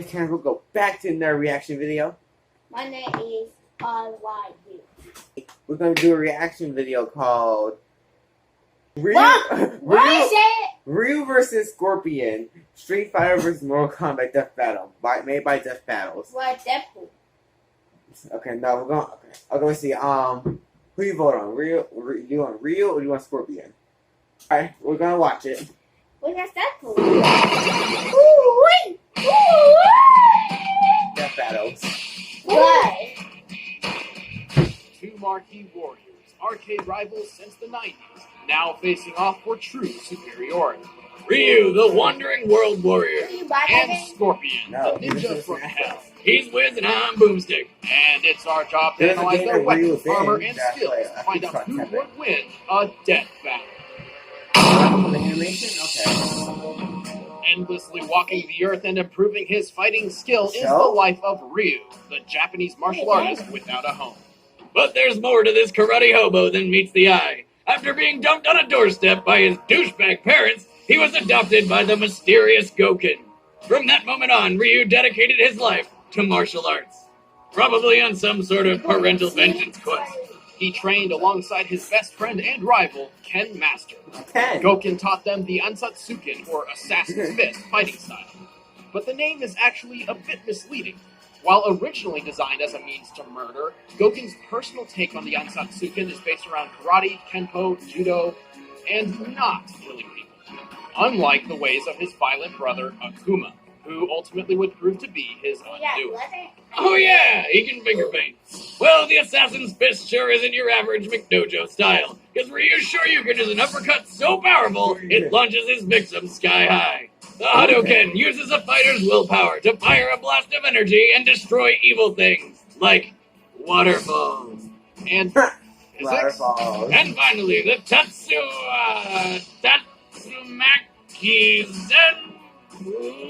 name is Terrence. We'll go back to another reaction video. My name is RYU. We're going to do a reaction video called Ryu, What is it? Ryu vs. Scorpion, Street Fighter vs. Mortal Kombat Death Battle, made by Death Battles. What Deadpool? Okay, no, we're going. Okay, let's see. Who you vote on? Ryu? You want Ryu or you want Scorpion? All right, we're gonna watch it. What is Deadpool? Ooh-wee! Ooh-wee! Death Battles. What? Two marquee warriors, arcade rivals since the 90s, now facing off for true superiority. Ryu, the wandering world warrior, Are you back and again? Scorpion, No, the this ninja is from not. hell. He's Wiz and I'm Boomstick, and it's our job to There's a analyze game their that Ryu weapons, is in armor, and that, skills like, to I find think out who it's would win a death battle. The animation? Okay. Endlessly walking the earth and improving his fighting skill is So? the life of Ryu, the Japanese martial artist without a home. But there's more to this karate hobo than meets the eye. After being dumped on a doorstep by his douchebag parents, he was adopted by the mysterious Goken. From that moment on, Ryu dedicated his life to martial arts. Probably on some sort of parental vengeance quest. He trained alongside his best friend and rival, Ken Master. Ken. Goken taught them the Ansatsuken, or Assassin's Fist, fighting style. But the name is actually a bit misleading. While originally designed as a means to murder, Goken's personal take on the Ansatsuken is based around karate, kenpo, judo, and not killing people. Unlike the ways of his violent brother, Akuma, who ultimately would prove to be his undoing. Oh yeah, he can finger paint. Well, the Assassin's Fist sure isn't your average McDojo style, because Ryu's Shoryuken is an uppercut so powerful, it launches his victim sky high. The Hadouken uses a fighter's willpower to fire a blast of energy and destroy evil things, like waterfalls and physics. Waterfalls. And finally, the Tatsumaki Zen.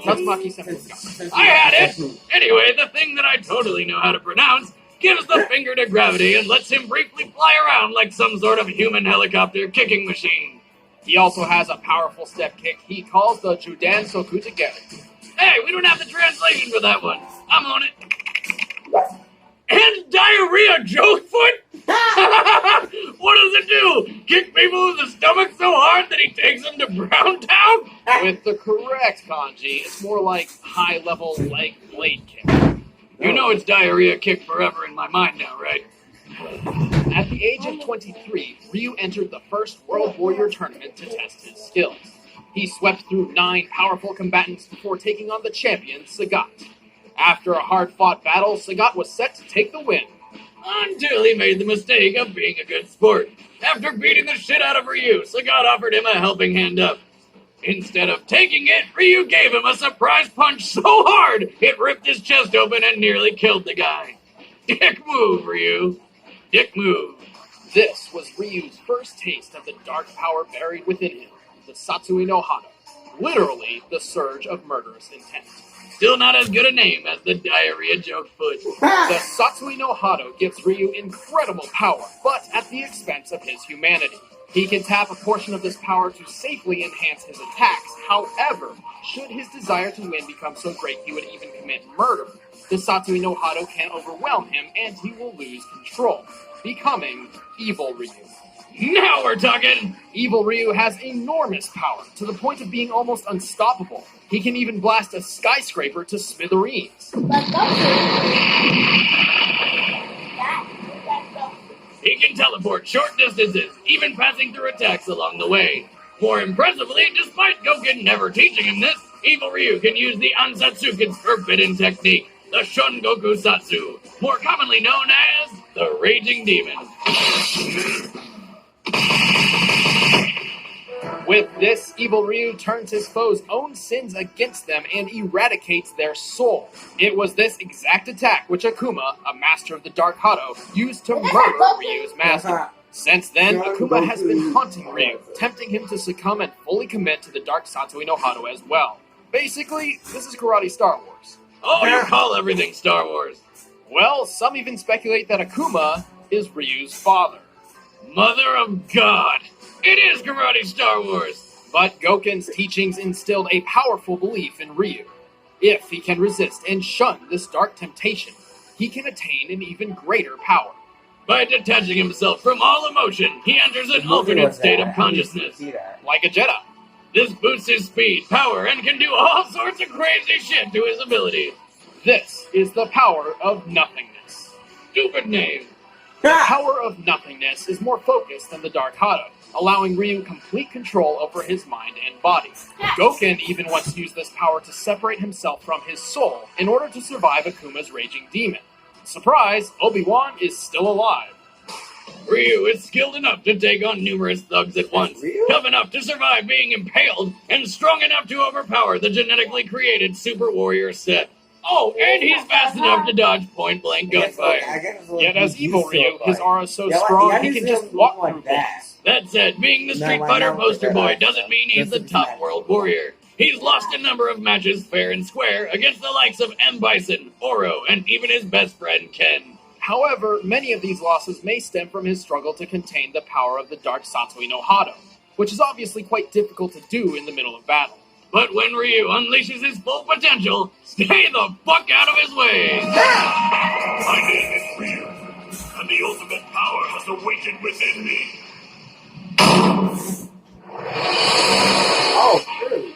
Tatsumaki Senpoukai. I had it! Anyway, the thing that I totally know how to pronounce gives the finger to gravity and lets him briefly fly around like some sort of human helicopter kicking machine. He also has a powerful step kick he calls the Judan Sokutageri. Hey, we don't have the translation for that one. I'm on it. And diarrhea joke foot? What does it do? Kick people in the stomach so hard that he takes them to Brown Town? With the correct kanji, it's more like high-level leg blade kick. You know it's diarrhea kick forever in my mind now, right? At the age of 23, Ryu entered the first World Warrior tournament to test his skills. He swept through 9 powerful combatants before taking on the champion, Sagat. After a hard-fought battle, Sagat was set to take the win. Until he made the mistake of being a good sport. After beating the shit out of Ryu, Sagat offered him a helping hand up. Instead of taking it, Ryu gave him a surprise punch so hard, it ripped his chest open and nearly killed the guy. Dick move, Ryu. Dick move. This was Ryu's first taste of the dark power buried within him, the Satsui no Hado. Literally, the surge of murderous intent. Still not as good a name as the diarrhea joke foot. The Satsui no Hado gives Ryu incredible power, but at the expense of his humanity. He can tap a portion of this power to safely enhance his attacks. However, should his desire to win become so great he would even commit murder, the Satsui no Hado can overwhelm him and he will lose control, becoming Evil Ryu. Now we're talking! Evil Ryu has enormous power, to the point of being almost unstoppable. He can even blast a skyscraper to smithereens. He can teleport short distances, even passing through attacks along the way. More impressively, despite Goken never teaching him this, Evil Ryu can use the Ansatsuken's forbidden technique, the Shun Goku Satsu, more commonly known as the Raging Demon. With this, Evil Ryu turns his foes' own sins against them and eradicates their soul. It was this exact attack which Akuma, a master of the Dark Hado, used to murder Ryu's master. Since then, Akuma has been haunting Ryu, tempting him to succumb and fully commit to the Dark Satsui no Hado as well. Basically, this is karate Star Wars. Oh, you call everything Star Wars. Well, some even speculate that Akuma is Ryu's father. Mother of God! It is karate Star Wars! But Goken's teachings instilled a powerful belief in Ryu. If he can resist and shun this dark temptation, he can attain an even greater power. By detaching himself from all emotion, he enters an alternate state of consciousness. See that? Like a Jedi. This boosts his speed, power, and can do all sorts of crazy shit to his ability. This is the power of nothingness. Stupid name. The power of nothingness is more focused than the Dark Hado, allowing Ryu complete control over his mind and body. Goken even once used this power to separate himself from his soul in order to survive Akuma's raging demon. Surprise, Obi-Wan is still alive. Ryu is skilled enough to take on numerous thugs at once, Ryu? tough enough to survive being impaled, and strong enough to overpower the genetically created Super Warrior set. Oh, and he's fast enough to dodge point-blank gunfire. Yet as evil Ryu, his aura is so strong he can just walk through things. That said, being the Street No, Fighter no, poster no, boy no. doesn't mean he's the This is top mad. world warrior. He's lost a number of matches fair and square against the likes of M. Bison, Oro, and even his best friend Ken. However, many of these losses may stem from his struggle to contain the power of the Dark Satsui no Hado, which is obviously quite difficult to do in the middle of battle. But when Ryu unleashes his full potential, stay the fuck out of his way! My name is Ryu, and the ultimate power has awakened within me. Oh, true.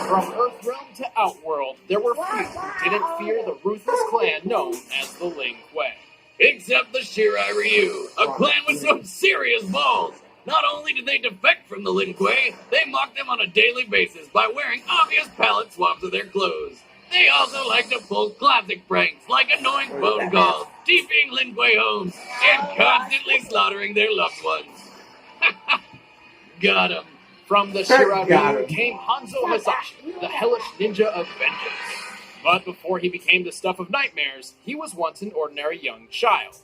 From Earthrealm to Outworld, there were few who didn't fear the ruthless clan known as the Ling Kuei. Except the Shirai Ryu, a clan with some serious balls. Not only did they defect from the Lin Kuei, they mocked them on a daily basis by wearing obvious palette swabs of their clothes. They also like to pull classic pranks like annoying phone calls, TPing Lin Kuei homes, and constantly slaughtering their loved ones. Got 'em. From the Shirai Got Ryu him. came Hanzo Hasashi, the hellish ninja of vengeance. But before he became the stuff of nightmares, he was once an ordinary young child,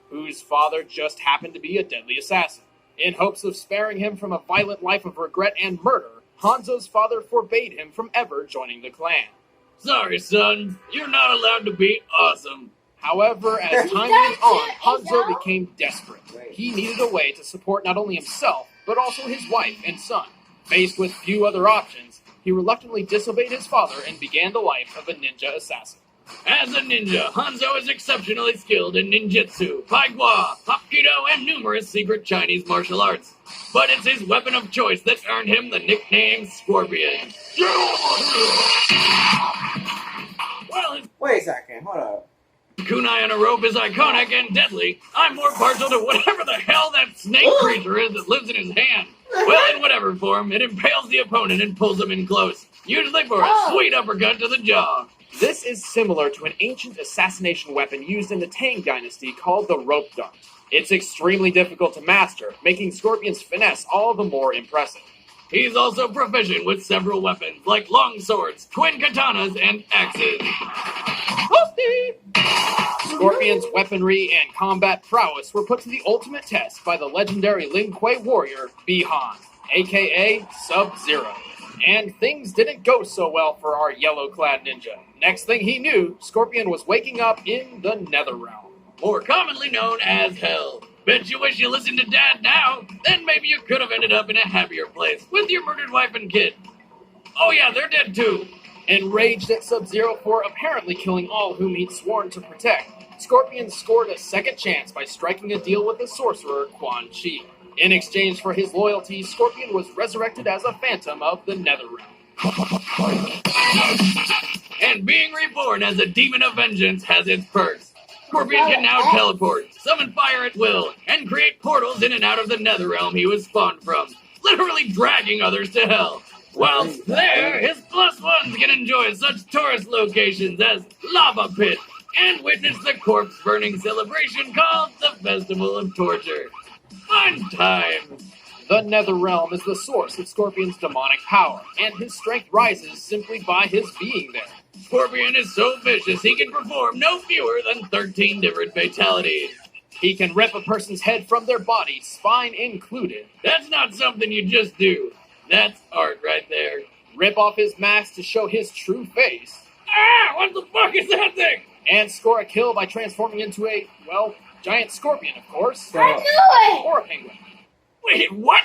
whose father just happened to be a deadly assassin. In hopes of sparing him from a violent life of regret and murder, Hanzo's father forbade him from ever joining the clan. Sorry, son. You're not allowed to be awesome. However, as time went on, Hanzo became desperate. He needed a way to support not only himself, but also his wife and son. Faced with few other options, he reluctantly disobeyed his father and began the life of a ninja assassin. As a ninja, Hanzo is exceptionally skilled in ninjutsu, paigwa, hapkido, and numerous secret Chinese martial arts. But it's his weapon of choice that earned him the nickname Scorpion. While his Wait a second, hold up. kunai on a rope is iconic and deadly, I'm more partial to whatever the hell that snake creature is that lives in his hand. Well, in whatever form, it impales the opponent and pulls him in close, usually for a sweet uppercut to the jaw. This is similar to an ancient assassination weapon used in the Tang Dynasty called the rope dart. It's extremely difficult to master, making Scorpion's finesse all the more impressive. He's also proficient with several weapons, like long swords, twin katanas, and axes. Scorpion's weaponry and combat prowess were put to the ultimate test by the legendary Lin Kuei warrior, Bi-Han, aka Sub-Zero. And things didn't go so well for our yellow-clad ninja. Next thing he knew, Scorpion was waking up in the Netherrealm. More commonly known as Hell. Bet you wish you listened to Dad now. Then maybe you could have ended up in a happier place with your murdered wife and kid. Oh yeah, they're dead too. Enraged at Sub-Zero for apparently killing all whom he'd sworn to protect, Scorpion scored a second chance by striking a deal with the sorcerer Quan Chi. In exchange for his loyalty, Scorpion was resurrected as a phantom of the Netherrealm. And being reborn as a demon of vengeance has its perks. Scorpion can now teleport, summon fire at will, and create portals in and out of the Netherrealm he was spawned from, literally dragging others to hell. Whilst there, his plus ones can enjoy such tourist locations as Lava Pit and witness the corpse burning celebration called the Festival of Torture. Fun times! The Netherrealm is the source of Scorpion's demonic power, and his strength rises simply by his being there. Scorpion is so vicious he can perform no fewer than 13 different fatalities. He can rip a person's head from their body, spine included, That's not something you just do. That's art right there. rip off his mask to show his true face, Ah! What the fuck is that thing? and score a kill by transforming into a, giant scorpion, of course, I knew it! or a penguin. Wait, what?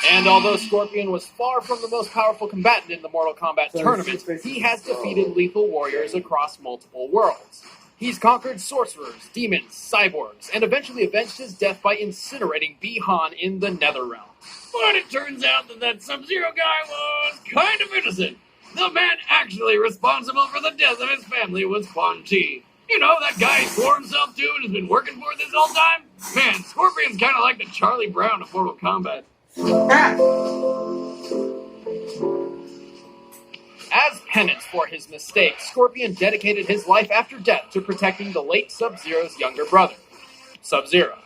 And although Scorpion was far from the most powerful combatant in the Mortal Kombat tournament, he has defeated lethal warriors across multiple worlds. He's conquered sorcerers, demons, cyborgs, and eventually avenged his death by incinerating Bi-Han in the Netherrealm. But it turns out that Sub-Zero guy was kind of innocent. The man actually responsible for the death of his family was Quan Chi. You know, that guy he swore himself to and has been working for this whole time? Man, Scorpion's kind of like the Charlie Brown of Mortal Kombat. As penance for his mistake, Scorpion dedicated his life after death to protecting the late Sub-Zero's younger brother, Sub-Zero.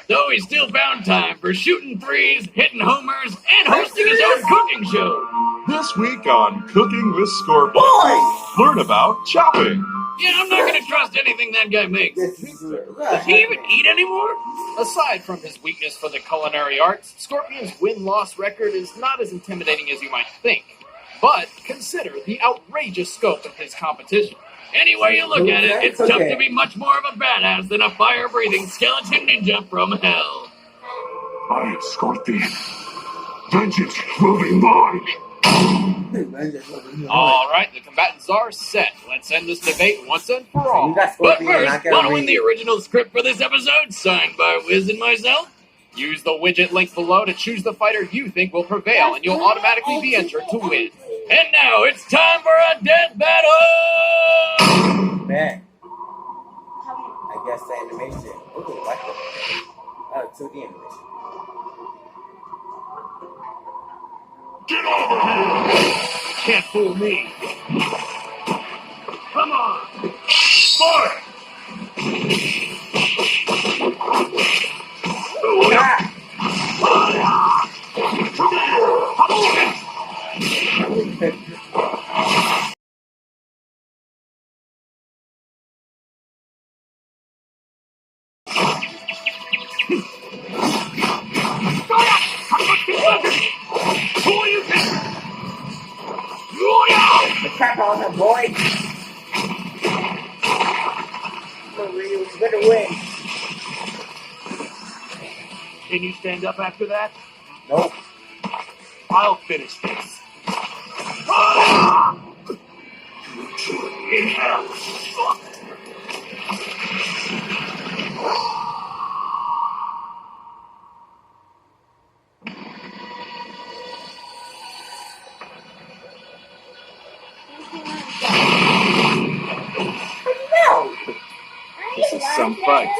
Though he still found time for shooting threes, hitting homers, and hosting his own cooking show. This week on Cooking with Scorpion, learn about chopping. Yeah, I'm not gonna trust anything that guy makes. Does he even eat anymore? Aside from his weakness for the culinary arts, Scorpion's win-loss record is not as intimidating as you might think. But consider the outrageous scope of his competition. Any way you look at it, it's tough to be much more of a badass than a fire-breathing skeleton ninja from hell. I am Scorpion. Vengeance will be mine. Alright, the combatants are set. Let's end this debate once and for all. But first, want to win the original script for this episode, signed by Wiz and myself? Use the widget link below to choose the fighter you think will prevail, and you'll automatically be entered to win. And now it's time for a death battle! Man. I guess the animation. Ooh, I like it. 2D animation. Get over here! Can't fool me. Come on! Fight! The crap on him, boy! We're gonna win. Can you stand up after that? Nope. I'll finish this. In hell! This is some fight.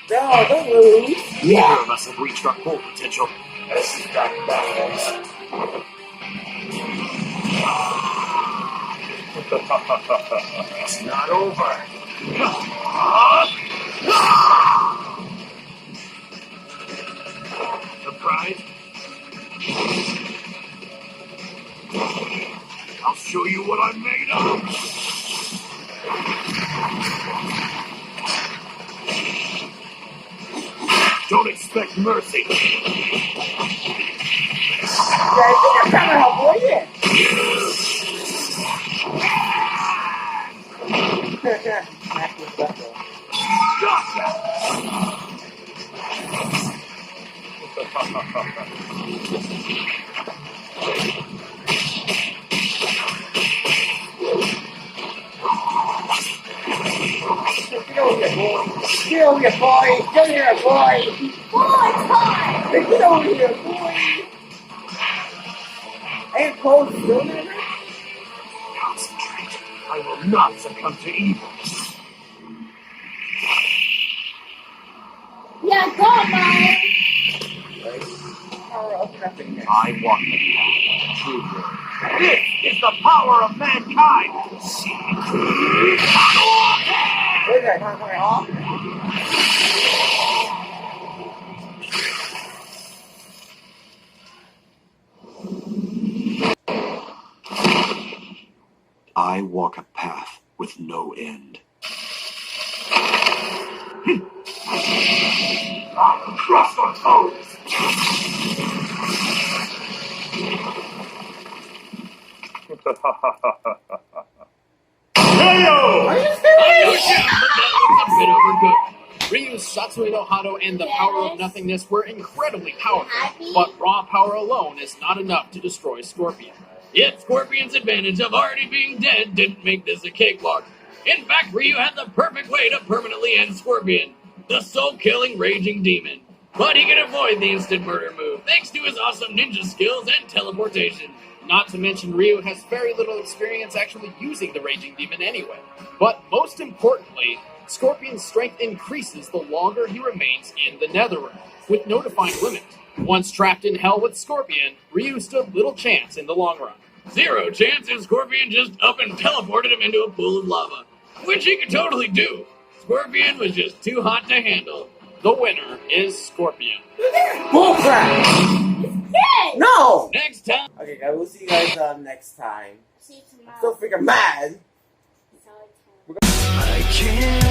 No, don't lose. Neither of us have reached our full potential. It's not over. Surprised? I'll show you what I'm made of. Don't expect mercy. I'm trying to help boy in. Get over here, boy! Get over here, boy! Boy, time! Get over here, boy! Ain't cold still never? Concentrate. I will not succumb to evil. Yeah, go, Mom! I walk the path of true glory. This is the power of mankind. See? Where's that time coming off? I walk a path with no end. I'll crush your toes. KO! Are you No serious? shit, but that looks a bit overcooked. Ryu's Satsui no Hado and the power of nothingness were incredibly powerful, Happy? but raw power alone is not enough to destroy Scorpion. Yet Scorpion's advantage of already being dead didn't make this a cakewalk. In fact, Ryu had the perfect way to permanently end Scorpion, the soul-killing Raging Demon. But he can avoid the instant murder move thanks to his awesome ninja skills and teleportation. Not to mention Ryu has very little experience actually using the Raging Demon anyway. But most importantly, Scorpion's strength increases the longer he remains in the Netherrealm, with no defined limit. Once trapped in hell with Scorpion, Ryu stood little chance in the long run. Zero chance if Scorpion just up and teleported him into a pool of lava, which he could totally do. Scorpion was just too hot to handle. The winner is Scorpion. Bullcrap! Yes! No! Next time. Okay, guys, we'll see you guys next time. See you Still tomorrow. freaking mad. So it's I can't